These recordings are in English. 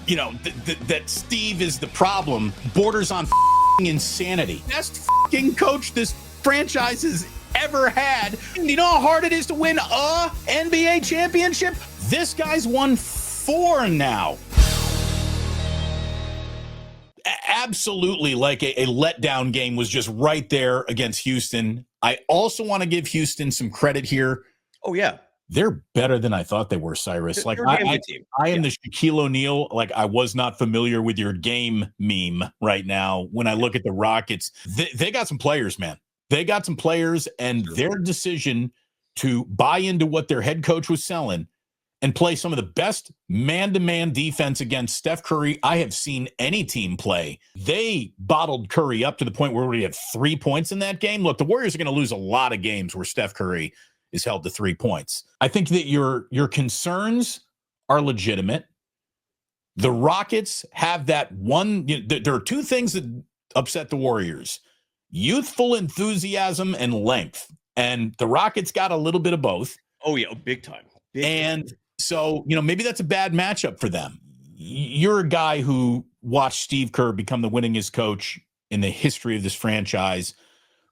that Steve is the problem borders on insanity. Best coach this franchise has ever had. You know how hard it is to win a NBA championship? This guy's won 4 now. Absolutely, like a letdown game was just right there against Houston. I also want to give Houston some credit here. Oh, yeah. They're better than I thought they were, Cyrus. Like I am the Shaquille O'Neal. Like I was not familiar with your game meme right now. When I look at the Rockets, they got some players, man. They got some players, and their decision to buy into what their head coach was selling and play some of the best man-to-man defense against Steph Curry I have seen any team play. They bottled Curry up to the point where we had 3 points in that game. Look, the Warriors are going to lose a lot of games where Steph Curry is held to 3 points. I think that your concerns are legitimate. The Rockets have that one. There are 2 things that upset the Warriors: youthful enthusiasm and length. And the Rockets got a little bit of both. Oh, yeah, big time. So, maybe that's a bad matchup for them. You're a guy who watched Steve Kerr become the winningest coach in the history of this franchise,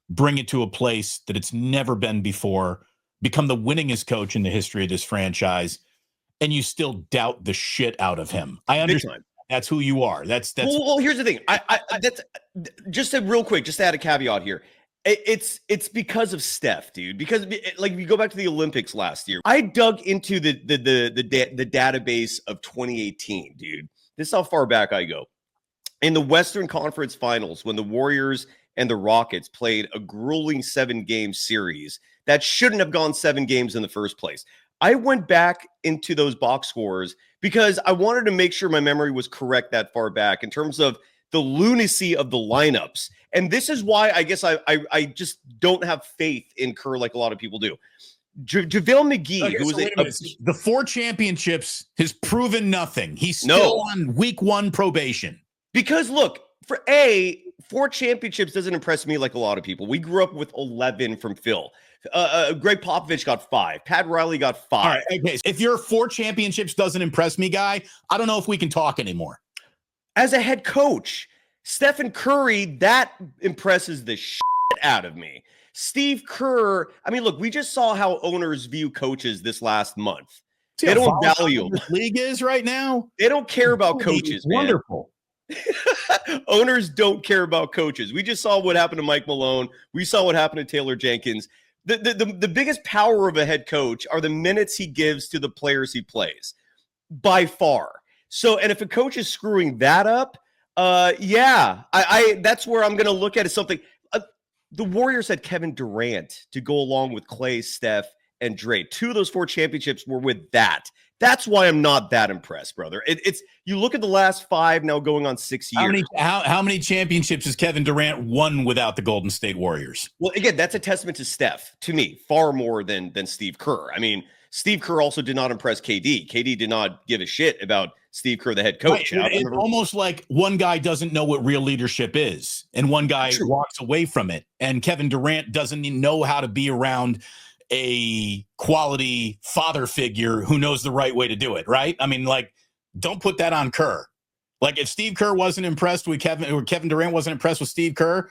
bring it to a place that it's never been before, become the winningest coach in the history of this franchise, and you still doubt the shit out of him. I understand. That's who you are. That's. Well, here's the thing. That's just real quick, just to add a caveat here. It's because of Steph, dude. Because like if you go back to the Olympics last year, I dug into the database of 2018, dude. This is how far back I go. In the Western Conference Finals, when the Warriors and the Rockets played a grueling 7-game series that shouldn't have gone 7 games in the first place. I went back into those box scores because I wanted to make sure my memory was correct that far back in terms of the lunacy of the lineups. And this is why I guess I just don't have faith in Kerr like a lot of people do. JaVale McGee, who was the 4 championships, has proven nothing. He's still on week 1 probation. Because look, for 4 championships doesn't impress me like a lot of people. We grew up with 11 from Phil. Greg Popovich got 5. Pat Riley got 5. All right, okay. If your 4 championships doesn't impress me, guy, I don't know if we can talk anymore. As a head coach, Stephen Curry, that impresses the shit out of me. Steve Kerr, I mean, look, we just saw how owners view coaches this last month. They don't value the league is right now. They don't care about coaches, man. Wonderful. Owners don't care about coaches. We just saw what happened to Mike Malone. We saw what happened to Taylor Jenkins. The biggest power of a head coach are the minutes he gives to the players he plays, by far. So, and if a coach is screwing that up, that's where I'm going to look at it. Something. The Warriors had Kevin Durant to go along with Clay, Steph, and Dre. 2 of those 4 championships were with that. That's why I'm not that impressed, brother. It's you look at the last 5 now going on 6 years. How many championships has Kevin Durant won without the Golden State Warriors? Well, again, that's a testament to Steph, to me, far more than Steve Kerr. I mean, Steve Kerr also did not impress KD. KD did not give a shit about Steve Kerr, the head coach. Right. It's almost like one guy doesn't know what real leadership is, and one guy walks away from it. And Kevin Durant doesn't know how to be around a quality father figure who knows the right way to do it, right? I mean, like, don't put that on Kerr. Like, if Steve Kerr wasn't impressed with Kevin, or Kevin Durant wasn't impressed with Steve Kerr,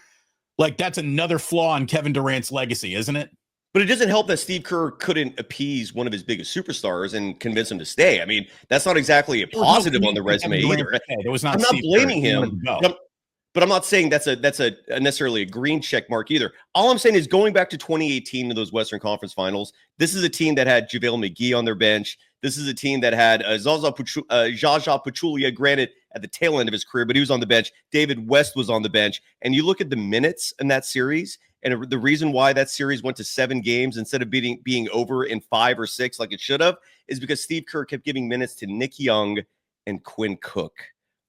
like, that's another flaw in Kevin Durant's legacy, isn't it? But it doesn't help that Steve Kerr couldn't appease one of his biggest superstors and convince him to stay. I mean, that's not exactly a positive on the resume either. It was not. I'm not blaming him, but I'm not saying that's a necessarily a green check mark either. All I'm saying is going back to 2018 to those Western Conference Finals, this is a team that had JaVale McGee on their bench. This is a team that had Zaza Pachulia, granted at the tail end of his career, but he was on the bench. David West was on the bench. And you look at the minutes in that series, and the reason why that series went to 7 games instead of being over in 5 or 6 like it should have is because Steve Kerr kept giving minutes to Nick Young and Quinn Cook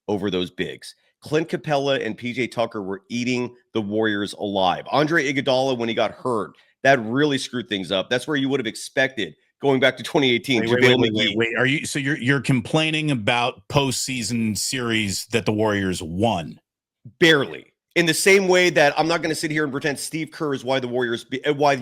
over those bigs. Clint Capella and PJ Tucker were eating the Warriors alive. Andre Iguodala, when he got hurt, that really screwed things up. That's where you would have expected going back to 2018. Wait. Are you you're complaining about postseason series that the Warriors won? Barely. In the same way that I'm not going to sit here and pretend Steve Kerr is why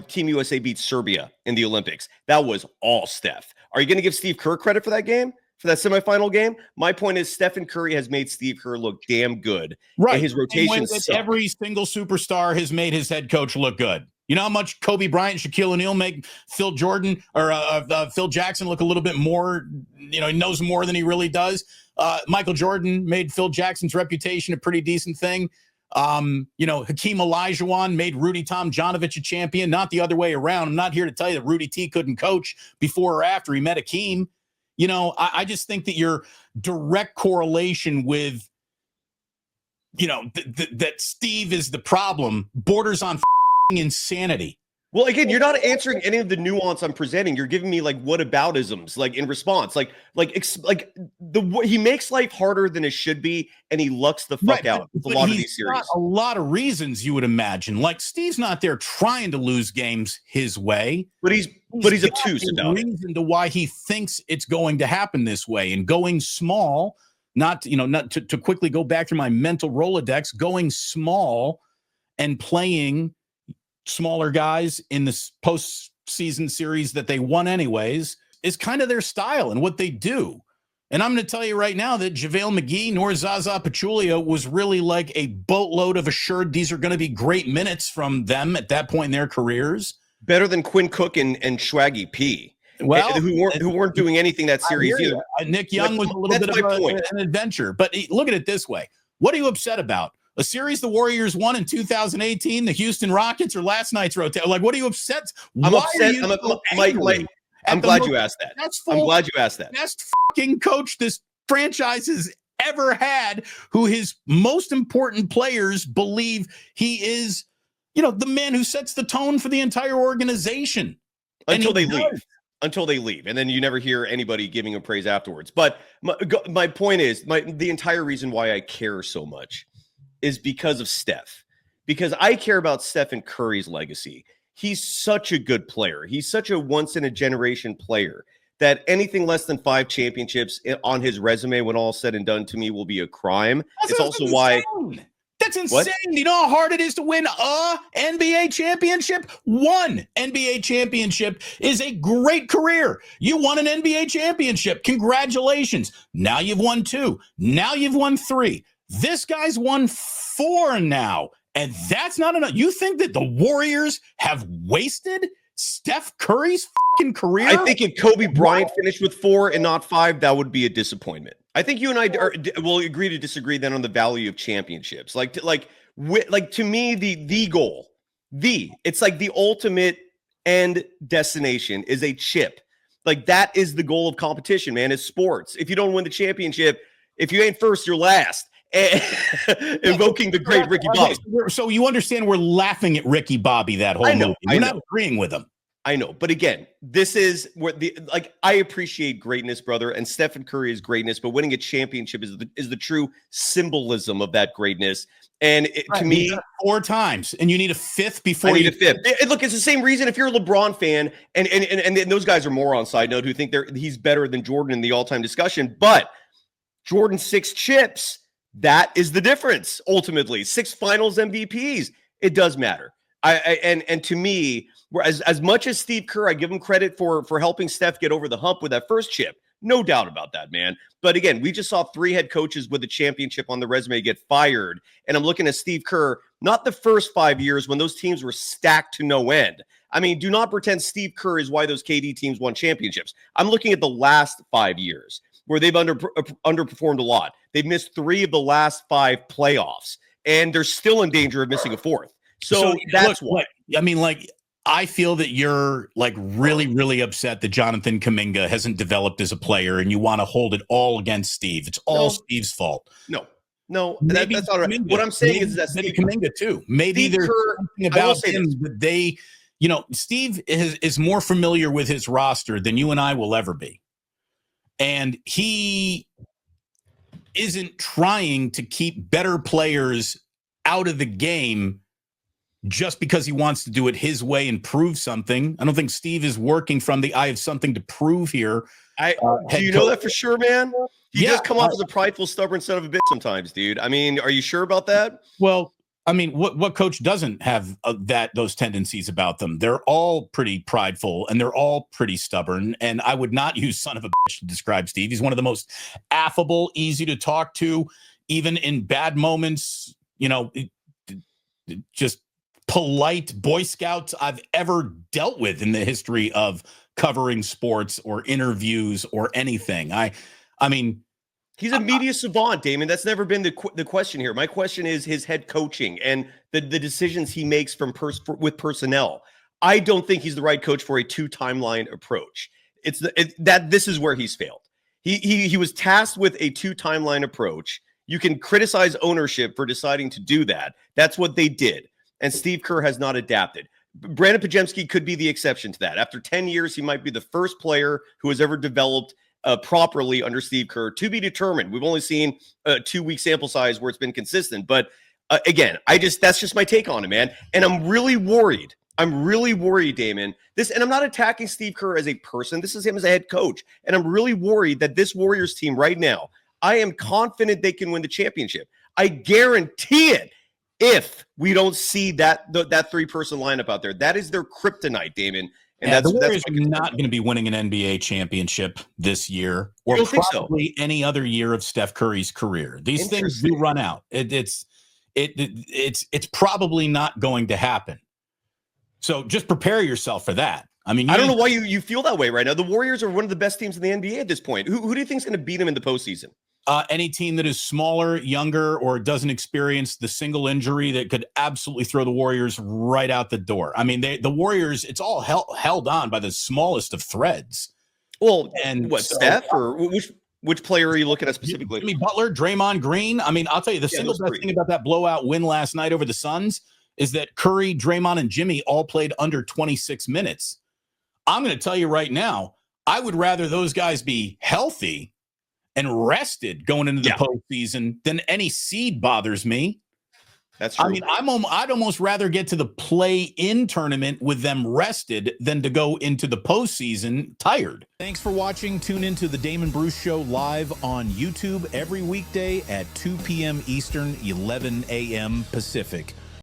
Team USA beat Serbia in the Olympics. That was all Steph. Are you going to give Steve Kerr credit for that game? for that semifinal game. My point is Stephen Curry has made Steve Kerr look damn good. Right. And his rotation every single superstar has made his head coach look good. You know how much Kobe Bryant, Shaquille O'Neal make Phil Jordan or Phil Jackson look a little bit more, he knows more than he really does. Michael Jordan made Phil Jackson's reputation a pretty decent thing. Hakeem Olajuwon made Rudy Tomjanovich a champion, not the other way around. I'm not here to tell you that Rudy T couldn't coach before or after he met Hakeem. I just think that your direct correlation with, that Steve is the problem borders on insanity. Well, again, you're not answering any of the nuance I'm presenting. You're giving me like whataboutisms, like in response, he makes life harder than it should be, and he lucks the fuck out with a lot of these series. A lot of reasons you would imagine. Like Steve's not there trying to lose games his way, but he's obtuse about it. Reason to why he thinks it's going to happen this way, and going small. Not to quickly go back through my mental Rolodex, going small and playing smaller guys in this postseason series that they won anyways is kind of their style and what they do. And I'm going to tell you right now that JaVale McGee nor Zaza Pachulia was really like a boatload of assured these are going to be great minutes from them at that point in their careers. Better than Quinn Cook and Swaggy P. Well, who weren't doing anything that series either. Nick Young was a little bit of an adventure. But look at it this way. What are you upset about? A series the Warriors won in 2018, the Houston Rockets, or last night's rotation? Like, what are you upset? I'm upset. I'm glad you asked that. I'm glad you asked that. Best fucking coach this franchise has ever had, who his most important players believe he is, the man who sets the tone for the entire organization. Until they leave. And then you never hear anybody giving him praise afterwards. But my point is, the entire reason why I care so much is because of Steph. Because I care about Stephen Curry's legacy. He's such a good player. He's such a once-in-a-generation player that anything less than 5 championships on his resume, when all said and done, to me will be a crime. It's also why... That's insane. What? You know how hard it is to win a NBA championship? One NBA championship is a great career. You won an NBA championship. Congratulations. Now you've won 2. Now you've won 3. This guy's won 4 now. And that's not enough. You think that the Warriors have wasted Steph Curry's fucking career? I think if Kobe Bryant finished with 4 and not 5, that would be a disappointment. I think you and I will agree to disagree then on the value of championships. Like to me, the goal, it's like the ultimate end destination is a chip. Like that is the goal of competition, man. It's sports. If you don't win the championship, if you ain't first, you're last. Invoking the great Ricky Bobby. So you understand we're laughing at Ricky Bobby that whole movie. We're not agreeing with him. I know, but again, this is where I appreciate greatness, brother, and Stephen Curry is greatness, but winning a championship is the true symbolism of that greatness. And to me, 4 times, and you need a 5th before. I need a 5th. Look, it's the same reason if you're a LeBron fan, and those guys are more on side note who think he's better than Jordan in the all-time discussion, but Jordan's 6 chips, that is the difference. Ultimately, 6 Finals MVPs, it does matter. And to me, as much as Steve Kerr, I give him credit for helping Steph get over the hump with that first chip. No doubt about that, man. But again, we just saw 3 head coaches with a championship on the resume get fired. And I'm looking at Steve Kerr, not the first 5 years when those teams were stacked to no end. I mean, do not pretend Steve Kerr is why those KD teams won championships. I'm looking at the last 5 years where they've underperformed a lot. They've missed 3 of the last 5 playoffs, and they're still in danger of missing a 4th. So that's what I mean. Like, I feel that you're like really, really upset that Jonathan Kuminga hasn't developed as a player, and you want to hold it all against Steve. It's all Steve's fault. No, that's all right. What I'm saying is that maybe Kuminga too. Maybe there's something about him that they, Steve is more familiar with his roster than you and I will ever be, and he isn't trying to keep better players out of the game just because he wants to do it his way and prove something. I don't think Steve is working from the I have something to prove here. Do you know that for sure, man? He does come off as a prideful, stubborn son of a bitch sometimes, dude. I mean, are you sure about that? Well, I mean, what coach doesn't have those tendencies about them? They're all pretty prideful and they're all pretty stubborn. And I would not use son of a bitch to describe Steve. He's one of the most affable, easy to talk to, even in bad moments, just polite Boy Scouts I've ever dealt with in the history of covering sports or interviews or anything. I mean, he's a media savant, Damon. That's never been the question here. My question is his head coaching and the decisions he makes with personnel. I don't think he's the right coach for a 2-timeline approach. This is where he's failed. He was tasked with a 2-timeline approach. You can criticize ownership for deciding to do that. That's what they did. And Steve Kerr has not adapted. Brandon Podziemski could be the exception to that. After 10 years, he might be the first player who has ever developed properly under Steve Kerr, to be determined. We've only seen a 2-week sample size where it's been consistent. But again, that's just my take on it, man. And I'm really worried. Damon. And I'm not attacking Steve Kerr as a person. This is him as a head coach. And I'm really worried that this Warriors team right now, I am confident they can win the championship. I guarantee it. If we don't see that 3-person lineup out there, that is their kryptonite, Damon. And the Warriors are not going to be winning an NBA championship this year, or probably any other year of Steph Curry's career. These things do run out. It's probably not going to happen. So just prepare yourself for that. I mean, I don't know why you feel that way right now. The Warriors are one of the best teams in the NBA at this point. Who do you think is going to beat them in the postseason? Any team that is smaller, younger, or doesn't experience the single injury that could absolutely throw the Warriors right out the door. I mean, the Warriors, it's all held on by the smallest of threads. Well, and Steph or which player are you looking at specifically? Jimmy Butler, Draymond Green. I mean, I'll tell you, the single best thing about that blowout win last night over the Suns is that Curry, Draymond, and Jimmy all played under 26 minutes. I'm going to tell you right now, I would rather those guys be healthy and rested going into the postseason than any seed bothers me. That's true. I mean, I'd almost rather get to the play-in tournament with them rested than to go into the postseason tired. Thanks for watching. Tune into the Damon Bruce Show live on YouTube every weekday at 2 p.m. Eastern, 11 a.m. Pacific.